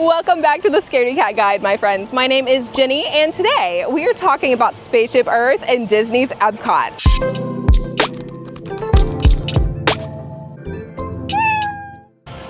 Welcome back to the Scaredy Cat Guide, my friends. My name is Jenny, and today we are talking about Spaceship Earth and Disney's Epcot.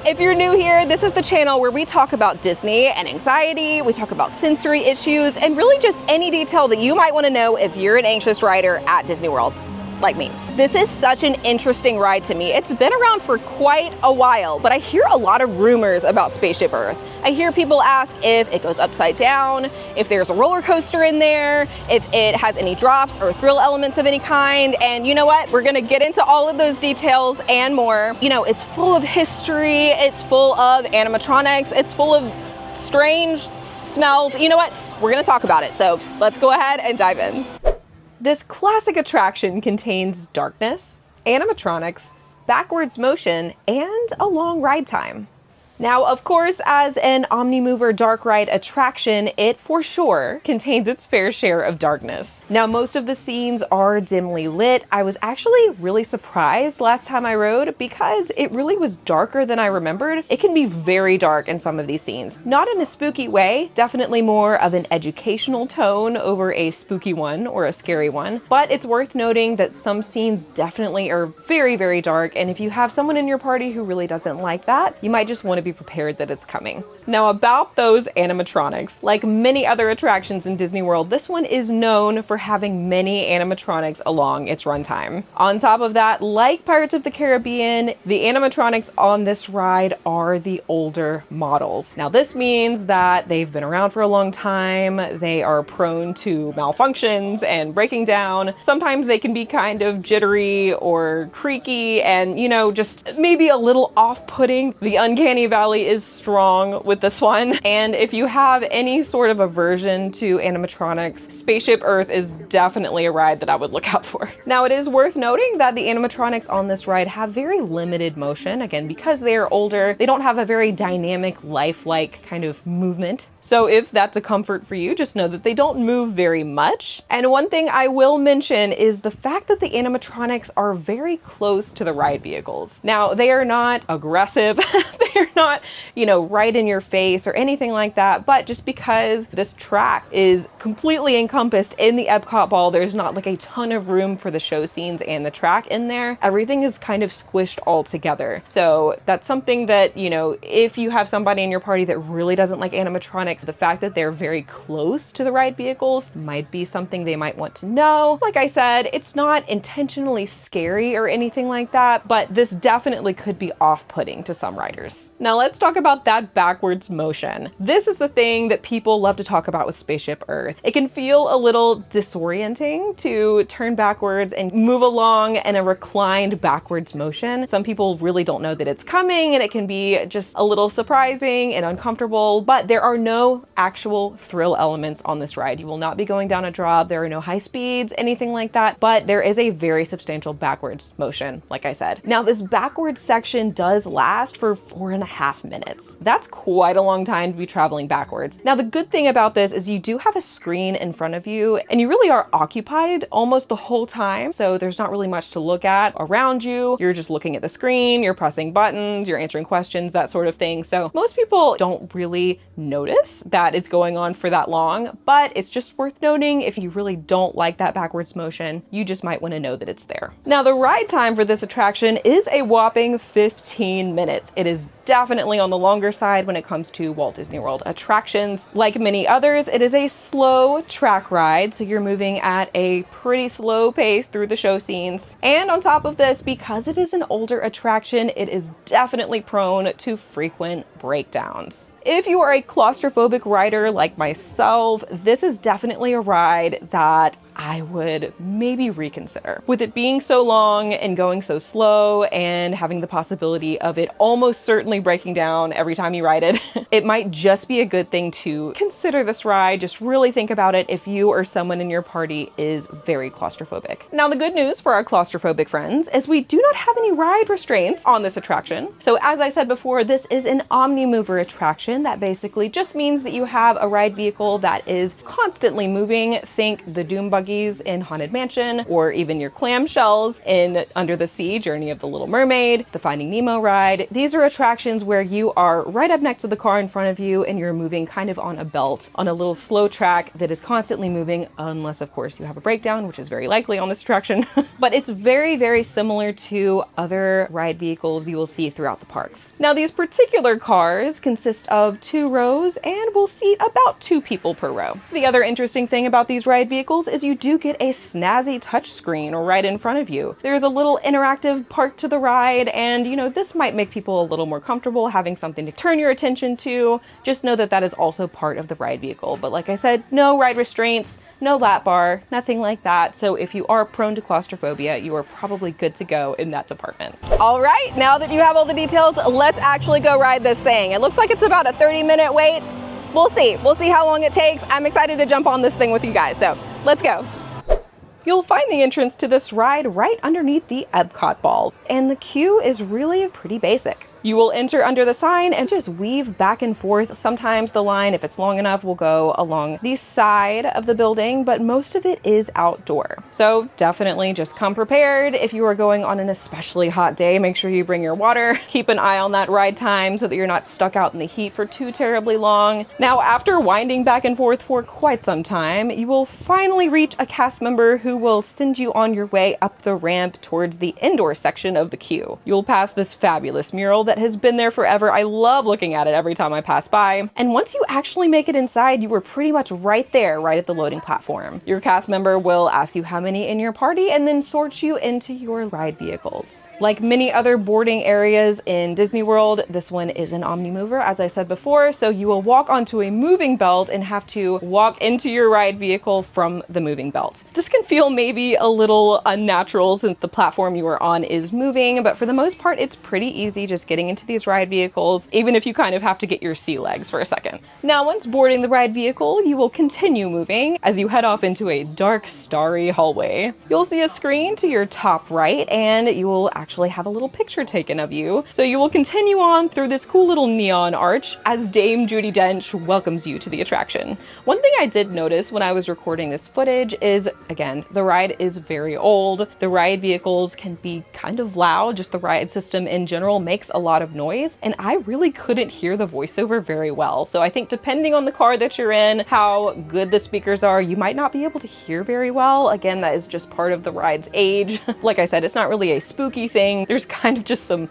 If you're new here, this is the channel where we talk about Disney and anxiety, we talk about sensory issues, and really just any detail that you might want to know if you're an anxious rider at Disney World, like me. This is such an interesting ride to me. It's been around for quite a while, but I hear a lot of rumors about Spaceship Earth. I hear people ask if it goes upside down, if there's a roller coaster in there, if it has any drops or thrill elements of any kind. And you know what? We're gonna get into all of those details and more. You know, it's full of history, it's full of animatronics, it's full of strange smells. You know what? We're gonna talk about it. So let's go ahead and dive in. This classic attraction contains darkness, animatronics, backwards motion, and a long ride time. Now, of course, as an Omnimover dark ride attraction, it for sure contains its fair share of darkness. Now, most of the scenes are dimly lit. I was actually really surprised last time I rode because it really was darker than I remembered. It can be very dark in some of these scenes. Not in a spooky way, definitely more of an educational tone over a spooky one or a scary one. But it's worth noting that some scenes definitely are very, very dark. And if you have someone in your party who really doesn't like that, you might just want to be prepared that it's coming. Now, about those animatronics, like many other attractions in Disney World, this one is known for having many animatronics along its runtime. On top of that, like Pirates of the Caribbean, the animatronics on this ride are the older models. Now, this means that they've been around for a long time, they are prone to malfunctions and breaking down. Sometimes they can be kind of jittery or creaky and, you know, just maybe a little off-putting. The uncanny valley is strong with this one. And if you have any sort of aversion to animatronics, Spaceship Earth is definitely a ride that I would look out for. Now, it is worth noting that the animatronics on this ride have very limited motion. Again, because they are older, they don't have a very dynamic, lifelike kind of movement. So if that's a comfort for you, just know that they don't move very much. And one thing I will mention is the fact that the animatronics are very close to the ride vehicles. Now, they are not aggressive. They're not, you know, right in your face or anything like that. But just because this track is completely encompassed in the Epcot ball, there's not like a ton of room for the show scenes and the track in there. Everything is kind of squished all together. So that's something that, you know, if you have somebody in your party that really doesn't like animatronics, the fact that they're very close to the ride vehicles might be something they might want to know. Like I said, it's not intentionally scary or anything like that, but this definitely could be off-putting to some riders. Now let's talk about that backwards motion. This is the thing that people love to talk about with Spaceship Earth. It can feel a little disorienting to turn backwards and move along in a reclined backwards motion. Some people really don't know that it's coming, and it can be just a little surprising and uncomfortable, but there are no actual thrill elements on this ride. You will not be going down a drop. There are no high speeds, anything like that, but there is a very substantial backwards motion, like I said. Now, this backwards section does last for 4.5 minutes. That's quite a long time to be traveling backwards. Now, the good thing about this is you do have a screen in front of you, and you really are occupied almost the whole time. So there's not really much to look at around you. You're just looking at the screen, you're pressing buttons, you're answering questions, that sort of thing. So most people don't really notice that it's going on for that long, but it's just worth noting if you really don't like that backwards motion, you just might want to know that it's there. Now, the ride time for this attraction is a whopping 15 minutes. It is definitely on the longer side when it comes to Walt Disney World attractions. Like many others, it is a slow track ride, so you're moving at a pretty slow pace through the show scenes. And on top of this, because it is an older attraction, it is definitely prone to frequent breakdowns. If you are a claustrophobic rider like myself, this is definitely a ride that I would maybe reconsider. With it being so long and going so slow and having the possibility of it almost certainly breaking down every time you ride it, it might just be a good thing to consider this ride. Just really think about it if you or someone in your party is very claustrophobic. Now, the good news for our claustrophobic friends is we do not have any ride restraints on this attraction. So as I said before, this is an omni-mover attraction. That basically just means that you have a ride vehicle that is constantly moving. Think the Doom buggies in Haunted Mansion, or even your clamshells in Under the Sea, Journey of the Little Mermaid, the Finding Nemo ride. These are attractions where you are right up next to the car in front of you and you're moving kind of on a belt, on a little slow track that is constantly moving, unless of course you have a breakdown, which is very likely on this attraction. But it's very, very similar to other ride vehicles you will see throughout the parks. Now, these particular cars consist of 2 rows and will seat about 2 people per row. The other interesting thing about these ride vehicles is you do get a snazzy touchscreen right in front of you. There's a little interactive part to the ride, and you know, this might make people a little more comfortable having something to turn your attention to. Just know that that is also part of the ride vehicle. But like I said, no ride restraints, no lap bar, nothing like that. So if you are prone to claustrophobia, you are probably good to go in that department. All right, now that you have all the details, let's actually go ride this thing. It looks like it's about a 30-minute wait. We'll see how long it takes. I'm excited to jump on this thing with you guys, so let's go. You'll find the entrance to this ride right underneath the Epcot ball, and the queue is really pretty basic. You will enter under the sign and just weave back and forth. Sometimes the line, if it's long enough, will go along the side of the building, but most of it is outdoor. So definitely just come prepared. If you are going on an especially hot day, make sure you bring your water. Keep an eye on that ride time so that you're not stuck out in the heat for too terribly long. Now, after winding back and forth for quite some time, you will finally reach a cast member who will send you on your way up the ramp towards the indoor section of the queue. You'll pass this fabulous mural that has been there forever. I love looking at it every time I pass by. And once you actually make it inside, you are pretty much right there, right at the loading platform. Your cast member will ask you how many in your party and then sort you into your ride vehicles. Like many other boarding areas in Disney World, this one is an omni-mover, as I said before, so you will walk onto a moving belt and have to walk into your ride vehicle from the moving belt. This can feel maybe a little unnatural since the platform you are on is moving, but for the most part, it's pretty easy just getting into these ride vehicles, even if you kind of have to get your sea legs for a second. Now, once boarding the ride vehicle, you will continue moving as you head off into a dark, starry hallway. You'll see a screen to your top right, and you will actually have a little picture taken of you. So you will continue on through this cool little neon arch as Dame Judi Dench welcomes you to the attraction. One thing I did notice when I was recording this footage is, again, the ride is very old. The ride vehicles can be kind of loud. Just the ride system in general makes a lot of noise, and I really couldn't hear the voiceover very well. So I think depending on the car that you're in, how good the speakers are, you might not be able to hear very well. Again, that is just part of the ride's age. Like I said, it's not really a spooky thing. There's kind of just some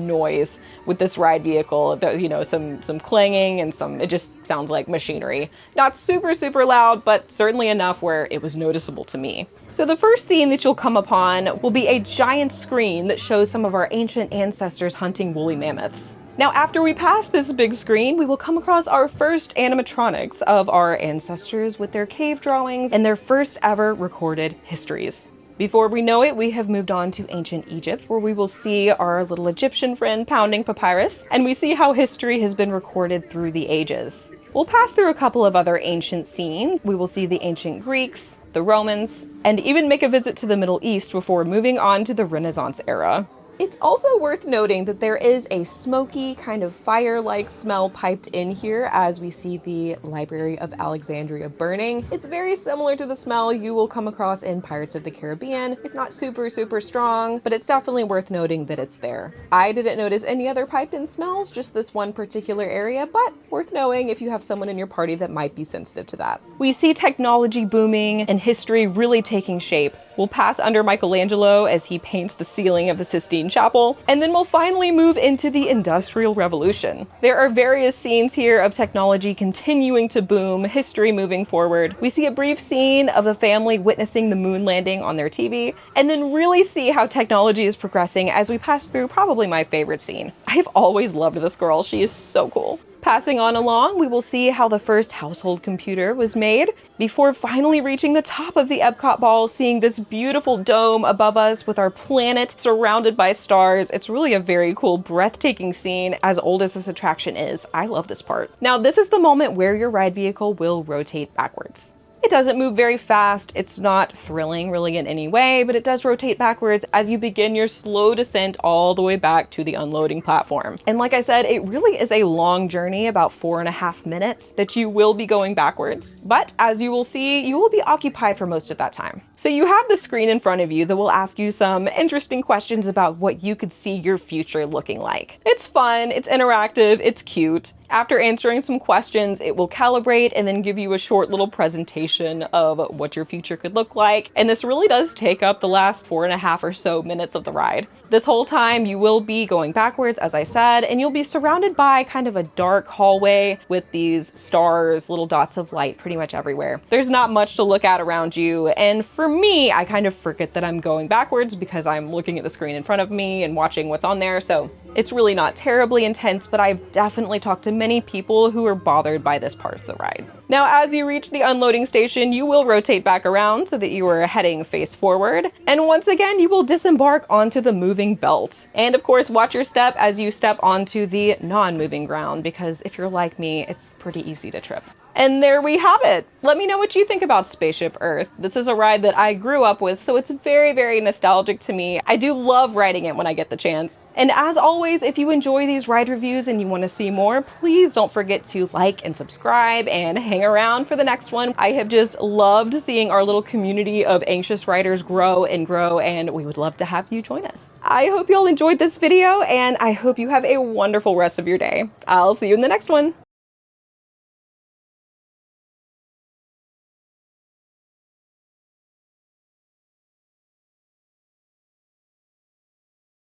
noise with this ride vehicle. You know, some clanging and it just sounds like machinery. Not super, super loud, but certainly enough where it was noticeable to me. So the first scene that you'll come upon will be a giant screen that shows some of our ancient ancestors hunting woolly mammoths. Now, after we pass this big screen, we will come across our first animatronics of our ancestors with their cave drawings and their first ever recorded histories. Before we know it, we have moved on to ancient Egypt, where we will see our little Egyptian friend pounding papyrus, and we see how history has been recorded through the ages. We'll pass through a couple of other ancient scenes. We will see the ancient Greeks, the Romans, and even make a visit to the Middle East before moving on to the Renaissance era. It's also worth noting that there is a smoky, kind of fire-like smell piped in here as we see the Library of Alexandria burning. It's very similar to the smell you will come across in Pirates of the Caribbean. It's not super, super strong, but it's definitely worth noting that it's there. I didn't notice any other piped-in smells, just this one particular area, but worth knowing if you have someone in your party that might be sensitive to that. We see technology booming and history really taking shape. We'll pass under Michelangelo as he paints the ceiling of the Sistine Chapel, and then we'll finally move into the Industrial Revolution. There are various scenes here of technology continuing to boom, history moving forward. We see a brief scene of a family witnessing the moon landing on their TV, and then really see how technology is progressing as we pass through probably my favorite scene. I've always loved this girl. She is so cool. Passing on along, we will see how the first household computer was made, before finally reaching the top of the Epcot ball, seeing this beautiful dome above us with our planet surrounded by stars. It's really a very cool, breathtaking scene, as old as this attraction is. I love this part. Now, this is the moment where your ride vehicle will rotate backwards. It doesn't move very fast. It's not thrilling really in any way, but it does rotate backwards as you begin your slow descent all the way back to the unloading platform. And like I said, it really is a long journey, about 4.5 minutes, that you will be going backwards. But as you will see, you will be occupied for most of that time. So you have the screen in front of you that will ask you some interesting questions about what you could see your future looking like. It's fun, it's interactive, it's cute. After answering some questions, it will calibrate and then give you a short little presentation of what your future could look like. And this really does take up the last 4.5 or so minutes of the ride. This whole time you will be going backwards, as I said, and you'll be surrounded by kind of a dark hallway with these stars, little dots of light pretty much everywhere. There's not much to look at around you, and for me, I kind of forget that I'm going backwards because I'm looking at the screen in front of me and watching what's on there, so it's really not terribly intense, but I've definitely talked to many people who are bothered by this part of the ride. Now, as you reach the unloading station, you will rotate back around so that you are heading face forward. And once again, you will disembark onto the moving belt. And of course, watch your step as you step onto the non-moving ground, because if you're like me, it's pretty easy to trip. And there we have it. Let me know what you think about Spaceship Earth. This is a ride that I grew up with, so it's very, very nostalgic to me. I do love riding it when I get the chance. And as always, if you enjoy these ride reviews and you want to see more, please don't forget to like and subscribe and hang around for the next one. I have just loved seeing our little community of anxious riders grow, and we would love to have you join us. I hope you all enjoyed this video, and I hope you have a wonderful rest of your day. I'll see you in the next one.